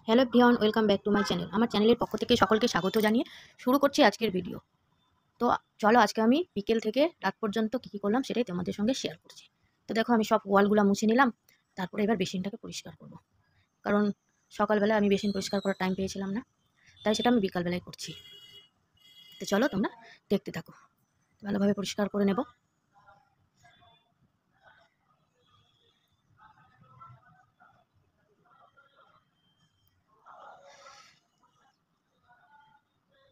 Hello everyone, welcome back to my channel. আমার চ্যানেলের পক্ষ থেকে সকলকে স্বাগত জানিয়ে শুরু করছি আজকের ভিডিও। তো চলো, আজকে আমি বিকেল থেকে রাত পর্যন্ত কী করলাম সেটাই তোমাদের সঙ্গে শেয়ার করছি। তো দেখো, আমি সব ওয়ালগুলো মুছে নিলাম। তারপরে এবার বেসিনটাকে পরিষ্কার করব, কারণ সকালবেলা আমি বেসিন পরিষ্কার করার টাইম পেয়েছিলাম না, তাই সেটা আমি বিকালবেলায় করছি। তো চলো, তোমরা দেখতে থাকো। ভালোভাবে পরিষ্কার করে নেব।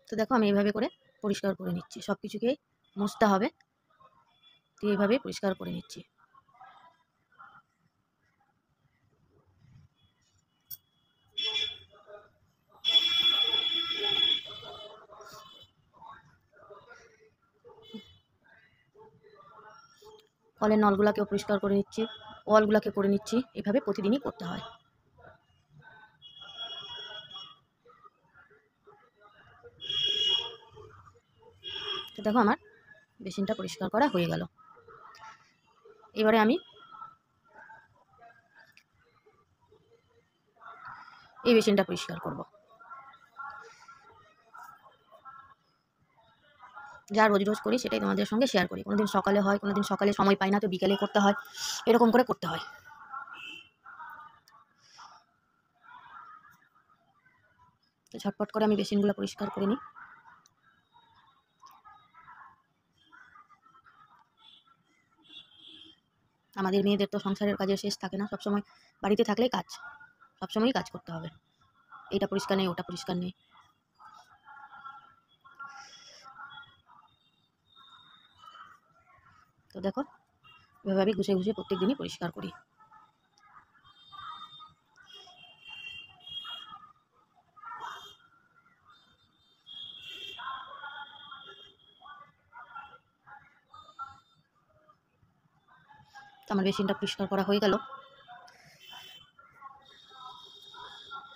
তো দেখো, আমি এইভাবে করে পরিষ্কার করে নিচ্ছি। সব কিছুকেই মুছতে হবে, তো এইভাবে পরিষ্কার করে নিচ্ছি। কলের নলগুলোকেও পরিষ্কার করে নিচ্ছি, ওয়ালগুলোকে করে নিচ্ছি। এভাবে প্রতিদিনই করতে হয়। তো দেখো, আমার বেসিনটা পরিষ্কার করা হয়ে গেল। এবারে আমি এই বেসিনটা পরিষ্কার করব। যা রোজ রোজ করি সেটাই তোমাদের সঙ্গে শেয়ার করি। কোনোদিন সকালে হয়, কোনোদিন সকালে সময় পাই না, তো বিকেলে করতে হয়। এরকম করে করতে হয়। তো ঝটপট করে আমি বেসিনগুলো পরিষ্কার করে নিই। আমাদের মেয়েদের তো সংসারের কাজের শেষ থাকে না, সবসময় বাড়িতে থাকলেই কাজ, সবসময়ই কাজ করতে হবে। এইটা পরিষ্কার নেই, ওটা পরিষ্কার নেই। তো দেখো, এভাবে আমি ঘুষে ঘুষে প্রত্যেক দিনই পরিষ্কার করি। তো আমার বেসিনটা পরিষ্কার করা হয়ে গেল।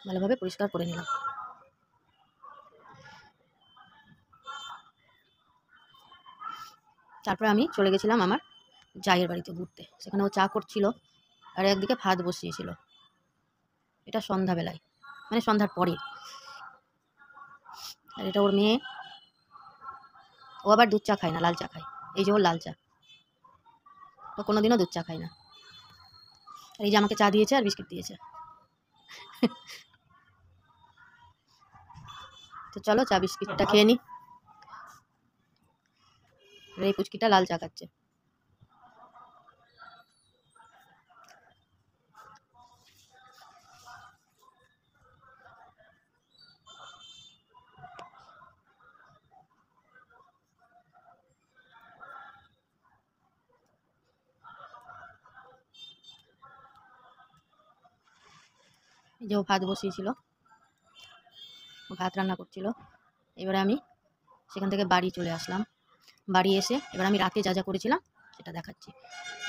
ভালোভাবে পরিষ্কার করে নিলাম। তারপরে আমি চলে গেছিলাম আমার জায়ের বাড়িতে ঘুরতে। সেখানে ও চা করছিল, আর একদিকে ভাত বসিয়েছিল। এটা সন্ধ্যাবেলায়, মানে সন্ধ্যার পরে। আর এটা ওর মেয়ে। ও আবার দুধ চা খায় না, লাল চা খায়। এই যে ওর লাল চা, ও কোনোদিনও দুধ চা খায় না। আর এই যে আমাকে চা দিয়েছে আর বিস্কিট দিয়েছে। তো চলো, চা বিস্কিটটা খেয়ে নিই। আর এই পুচকিটা লাল চা খাচ্ছে। এই যে ও ভাত বসিয়েছিল, ও ভাত রান্না করছিল। এবারে আমি সেখান থেকে বাড়ি চলে আসলাম। বাড়ি এসে এবার আমি রাতে যা যা করেছিলাম সেটা দেখাচ্ছি।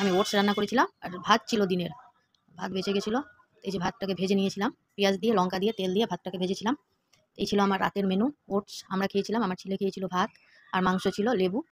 আমি ওটস রান্না করেছিলাম, আর ভাত ছিল দিনের, ভাত বেঁচে গেছিলো। এই যে ভাতটাকে ভেজে নিয়েছিলাম, পেঁয়াজ দিয়ে, লঙ্কা দিয়ে, তেল দিয়ে ভাতটাকে ভেজেছিলাম। এই ছিল আমার রাতের মেনু। ওটস আমরা খেয়েছিলাম, আমার ছেলে খেয়েছিল ভাত, আর মাংস ছিল, লেবু।